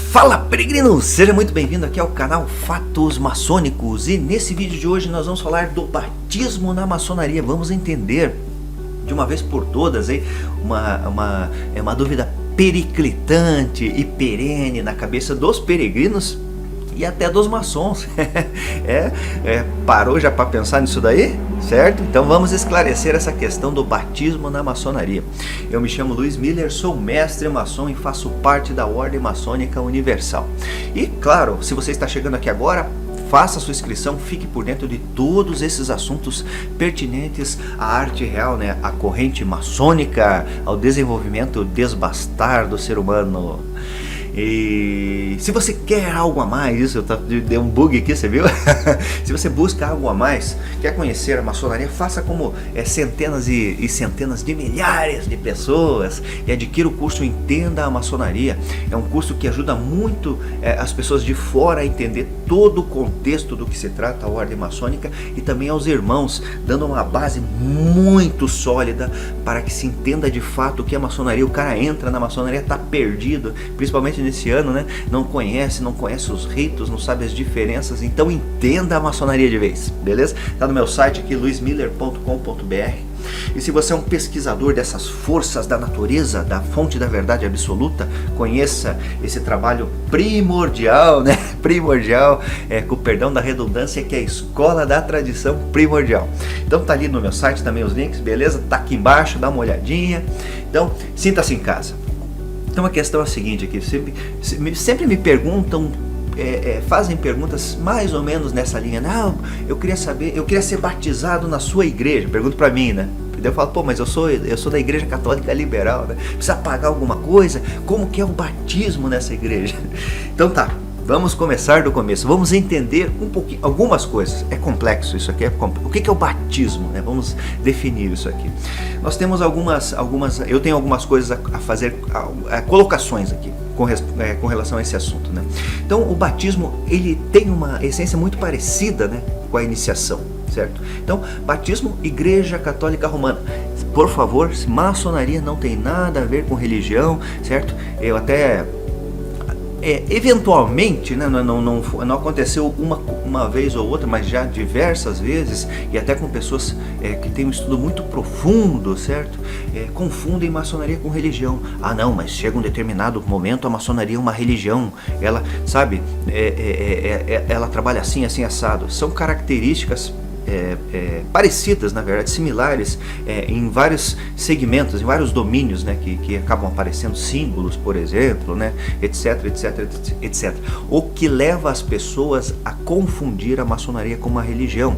Fala, peregrino! Seja muito bem-vindo aqui ao canal Fatos Maçônicos. E nesse vídeo de hoje nós vamos falar do batismo na maçonaria. Vamos entender de uma vez por todas aí uma dúvida periclitante e perene na cabeça dos peregrinos e até dos maçons. Parou já para pensar nisso daí? Certo? Então vamos esclarecer essa questão do batismo na maçonaria. Eu me chamo Luiz Miller, sou mestre maçom e faço parte da Ordem Maçônica Universal. E claro, se você está chegando aqui agora, faça sua inscrição, fique por dentro de todos esses assuntos pertinentes à arte real, né? À corrente maçônica, ao desenvolvimento desbastar do ser humano. E se você quer algo a mais, isso deu um bug aqui, você viu? Se você busca algo a mais, quer conhecer a maçonaria, faça como centenas e centenas de milhares de pessoas e adquira o curso Entenda a Maçonaria. É um curso que ajuda muito as pessoas de fora a entender todo o contexto do que se trata a ordem maçônica e também aos irmãos, dando uma base muito sólida para que se entenda de fato o que é a maçonaria. O cara entra na maçonaria, está perdido, principalmente nesse ano, né? Não conhece os ritos, não sabe as diferenças, então entenda a maçonaria de vez, beleza? Tá no meu site aqui, luismiller.com.br. E se você é um pesquisador dessas forças da natureza, da fonte da verdade absoluta, conheça esse trabalho primordial, né? Primordial, com o perdão da redundância, que é a Escola da Tradição Primordial. Então tá ali no meu site também os links, beleza? Tá aqui embaixo, dá uma olhadinha. Então, sinta-se em casa. Então a questão é a seguinte aqui, sempre me perguntam, fazem perguntas mais ou menos nessa linha. Não, eu queria ser batizado na sua igreja. Pergunto pra mim, né? Eu falo, pô, mas eu sou da Igreja Católica Liberal, né? Precisa pagar alguma coisa? Como que é o batismo nessa igreja? Então tá, vamos começar do começo, vamos entender um pouquinho, algumas coisas. É complexo isso aqui, o que é o batismo, né? Vamos definir isso aqui. Nós temos eu tenho algumas coisas a fazer, colocações aqui com relação a esse assunto, né? Então o batismo, ele tem uma essência muito parecida, né, com a iniciação, certo? Então, batismo, Igreja Católica Romana. Por favor, maçonaria não tem nada a ver com religião, certo? Eu até eventualmente, né, não aconteceu uma vez ou outra, mas já diversas vezes, e até com pessoas que têm um estudo muito profundo, certo? Confundem maçonaria com religião. Ah não, mas chega um determinado momento, a maçonaria é uma religião, ela, sabe, ela trabalha assim, assim, assado. São características parecidas, na verdade, similares em vários segmentos, em vários domínios, né, que acabam aparecendo, símbolos, por exemplo, né, etc, etc, etc. O que leva as pessoas a confundir a maçonaria com uma religião.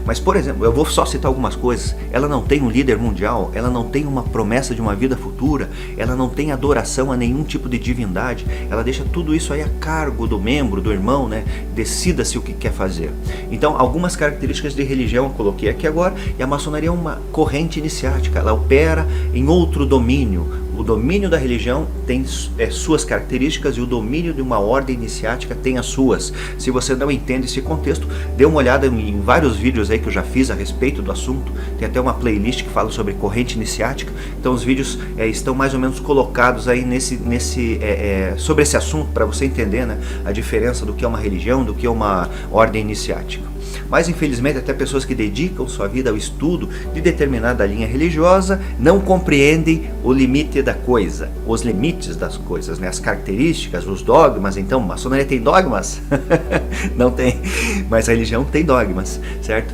Mas, por exemplo, eu vou só citar algumas coisas. Ela não tem um líder mundial, ela não tem uma promessa de uma vida futura, ela não tem adoração a nenhum tipo de divindade, ela deixa tudo isso aí a cargo do membro, do irmão, né, decida-se o que quer fazer. Então, algumas características de religião eu coloquei aqui agora, e a maçonaria é uma corrente iniciática, ela opera em outro domínio. O domínio da religião tem suas características e o domínio de uma ordem iniciática tem as suas. Se você não entende esse contexto, dê uma olhada em vários vídeos aí que eu já fiz a respeito do assunto. Tem até uma playlist que fala sobre corrente iniciática. Então os vídeos estão mais ou menos colocados aí sobre esse assunto, para você entender, né, a diferença do que é uma religião, do que é uma ordem iniciática. Mas infelizmente até pessoas que dedicam sua vida ao estudo de determinada linha religiosa não compreendem o limite da coisa, os limites das coisas, né? As características, os dogmas. Então, maçonaria tem dogmas? Não tem, mas a religião tem dogmas, certo?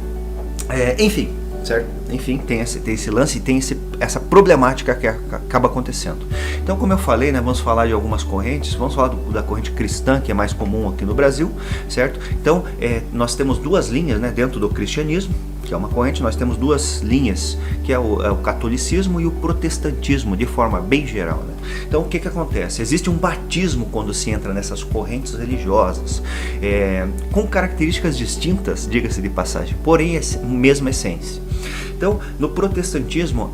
Enfim, certo? Enfim, tem esse lance, tem essa problemática que acaba acontecendo. Então, como eu falei, né, vamos falar de algumas correntes. Vamos falar da corrente cristã, que é mais comum aqui no Brasil, certo? Então, nós temos duas linhas, né, dentro do cristianismo, que é uma corrente. Nós temos duas linhas, que é o catolicismo e o protestantismo, de forma bem geral, né? Então, o que acontece? Existe um batismo quando se entra nessas correntes religiosas, com características distintas, diga-se de passagem, porém mesma essência. Então, no protestantismo,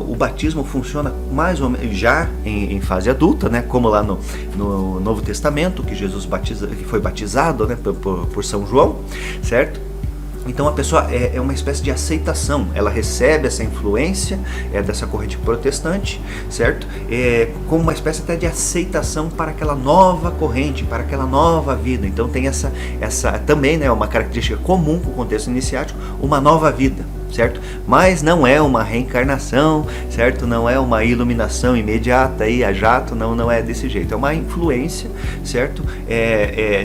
o batismo funciona mais ou menos já em fase adulta, né? Como lá no Novo Testamento, que Jesus foi batizado, né, por São João, certo? Então a pessoa é uma espécie de aceitação, ela recebe essa influência dessa corrente protestante, certo? Como uma espécie até de aceitação para aquela nova corrente, para aquela nova vida. Então tem essa também, né, uma característica comum com o contexto iniciático, uma nova vida, certo? Mas não é uma reencarnação, certo? Não é uma iluminação imediata aí a jato, não é desse jeito. É uma influência, certo?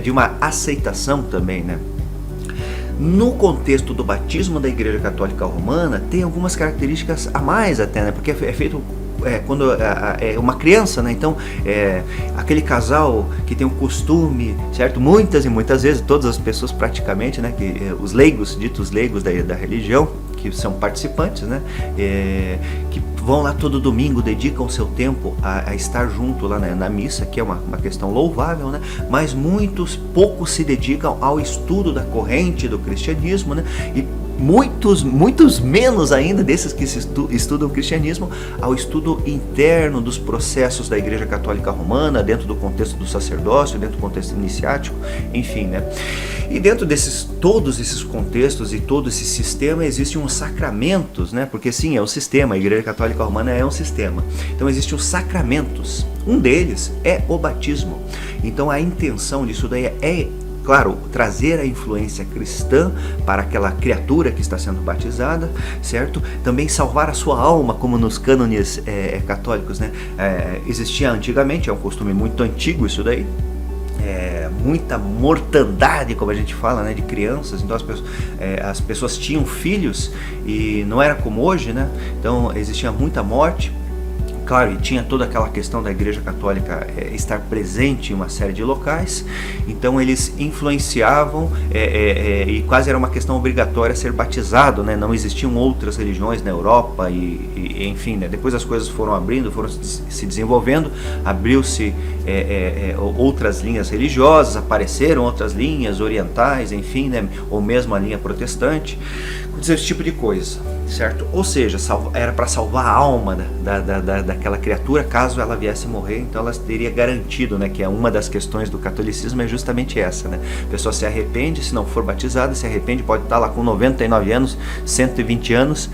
De uma aceitação também, né? No contexto do batismo da Igreja Católica Romana, tem algumas características a mais até, né? Porque é feito quando é uma criança, né? Então, aquele casal que tem o costume, certo? Muitas e muitas vezes, todas as pessoas praticamente, né? Os leigos, ditos leigos da religião, que são participantes, né? Que vão lá todo domingo, dedicam seu tempo a estar junto lá na missa, que é uma questão louvável, né? Mas poucos se dedicam ao estudo da corrente do cristianismo, né? E muitos menos ainda desses que estudam o cristianismo ao estudo interno dos processos da Igreja Católica Romana, dentro do contexto do sacerdócio, dentro do contexto iniciático, enfim, né? E dentro todos esses contextos e todo esse sistema existem uns sacramentos, né? Porque sim, é um sistema, a Igreja Católica Romana é um sistema. Então existem os sacramentos. Um deles é o batismo. Então a intenção disso daí claro, trazer a influência cristã para aquela criatura que está sendo batizada, certo? Também salvar a sua alma, como nos cânones católicos, né? Existia antigamente, é um costume muito antigo isso daí, muita mortandade, como a gente fala, né, de crianças. Então as pessoas tinham filhos e não era como hoje, né? Então existia muita morte. Claro, e tinha toda aquela questão da Igreja Católica estar presente em uma série de locais, então eles influenciavam e quase era uma questão obrigatória ser batizado, né? Não existiam outras religiões na Europa enfim, né? Depois as coisas foram abrindo, foram se desenvolvendo, abriu-se outras linhas religiosas, apareceram outras linhas orientais, enfim, né? Ou mesmo a linha protestante, esse tipo de coisa, certo? Ou seja, era para salvar a alma daquela criatura caso ela viesse morrer, então ela teria garantido, né, que uma das questões do catolicismo é justamente essa, né? A pessoa se arrepende, se não for batizada, se arrepende, pode estar lá com 99 anos, 120 anos,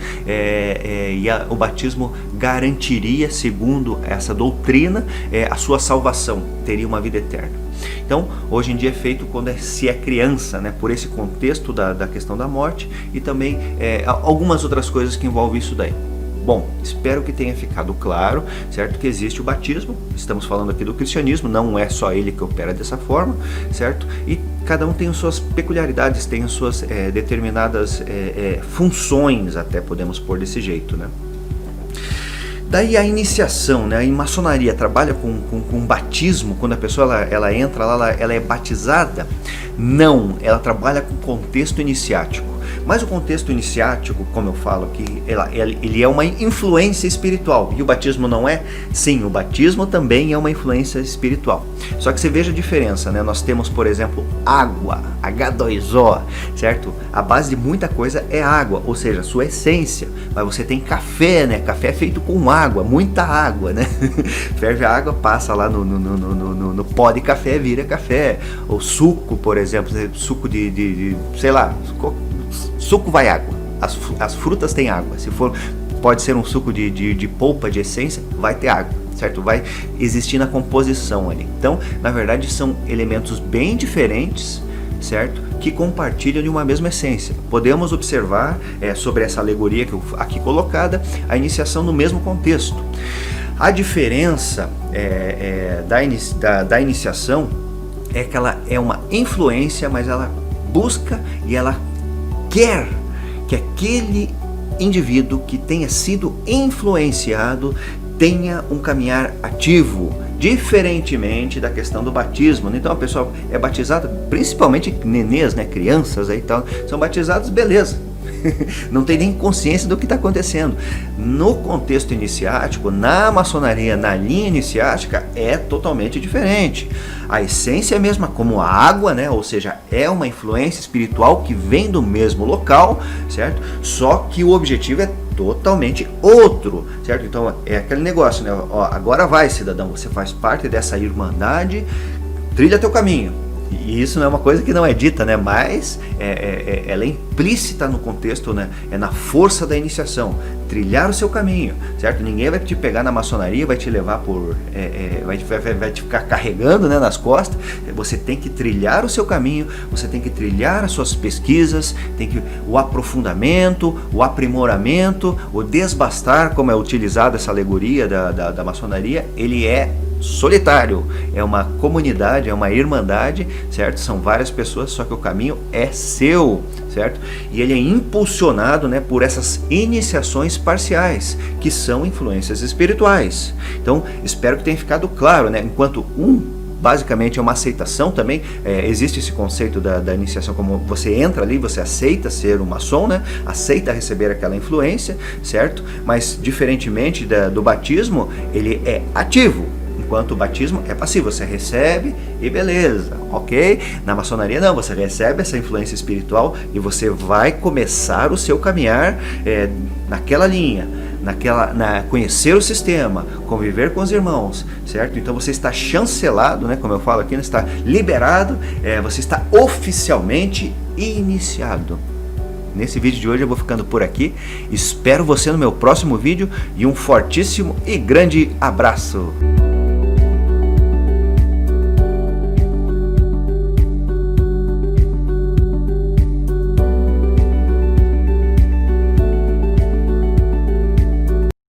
o batismo garantiria, segundo essa doutrina, a sua salvação, teria uma vida eterna. Então, hoje em dia é feito quando se é criança, né, por esse contexto da questão da morte e também algumas outras coisas que envolvem isso daí. Bom, espero que tenha ficado claro, certo, que existe o batismo. Estamos falando aqui do cristianismo, não é só ele que opera dessa forma, certo? E cada um tem as suas peculiaridades, tem as suas determinadas funções, até podemos pôr desse jeito, né? Daí a iniciação, né? A maçonaria trabalha com batismo, quando a pessoa ela entra lá, ela é batizada? Não, ela trabalha com contexto iniciático. Mas o contexto iniciático, como eu falo aqui, ele é uma influência espiritual. E o batismo não é? Sim, o batismo também é uma influência espiritual. Só que você veja a diferença, né? Nós temos, por exemplo, água, H2O, certo? A base de muita coisa é água, ou seja, a sua essência. Mas você tem café, né? Café é feito com água, muita água, né? Ferve a água, passa lá no pó de café, vira café. Ou suco, por exemplo, suco de sei lá, suco vai água. As frutas têm água. Se for, pode ser um suco de polpa, de essência, vai ter água, certo? Vai existir na composição ali. Então, na verdade, são elementos bem diferentes, certo? Que compartilham de uma mesma essência. Podemos observar sobre essa alegoria que aqui colocada, a iniciação no mesmo contexto. A diferença da iniciação é que ela é uma influência, mas ela busca e ela quer que aquele indivíduo que tenha sido influenciado tenha um caminhar ativo, diferentemente da questão do batismo. Então a pessoa é batizada, principalmente nenês, né, crianças aí tal, são batizados, beleza. Não tem nem consciência do que está acontecendo. No contexto iniciático, na maçonaria, na linha iniciática, é totalmente diferente. A essência é a mesma, como a água, né? Ou seja, é uma influência espiritual que vem do mesmo local, certo? Só que o objetivo é totalmente outro, certo? Então é aquele negócio, né? Ó, agora vai, cidadão, você faz parte dessa irmandade, trilha teu caminho. E isso não é uma coisa que não é dita, né? Mas ela é implícita no contexto, né? É na força da iniciação, trilhar o seu caminho, certo? Ninguém vai te pegar na maçonaria, vai te levar vai te ficar carregando, né, nas costas. Você tem que trilhar o seu caminho, você tem que trilhar as suas pesquisas, o aprofundamento, o aprimoramento, o desbastar, como é utilizada essa alegoria da maçonaria, ele é solitário, é uma comunidade, é uma irmandade, certo? São várias pessoas, só que o caminho é seu, certo? E ele é impulsionado, né, por essas iniciações parciais, que são influências espirituais. Então, espero que tenha ficado claro, né? Enquanto basicamente é uma aceitação também, existe esse conceito da iniciação, como você entra ali, você aceita ser um maçom, né? Aceita receber aquela influência, certo? Mas diferentemente do batismo, ele é ativo. Enquanto o batismo é passivo, você recebe e beleza, ok? Na maçonaria não, você recebe essa influência espiritual e você vai começar o seu caminhar naquela linha, conhecer o sistema, conviver com os irmãos, certo? Então você está chancelado, né? Como eu falo aqui, né? Está liberado, você está oficialmente iniciado. Nesse vídeo de hoje eu vou ficando por aqui, espero você no meu próximo vídeo e um fortíssimo e grande abraço!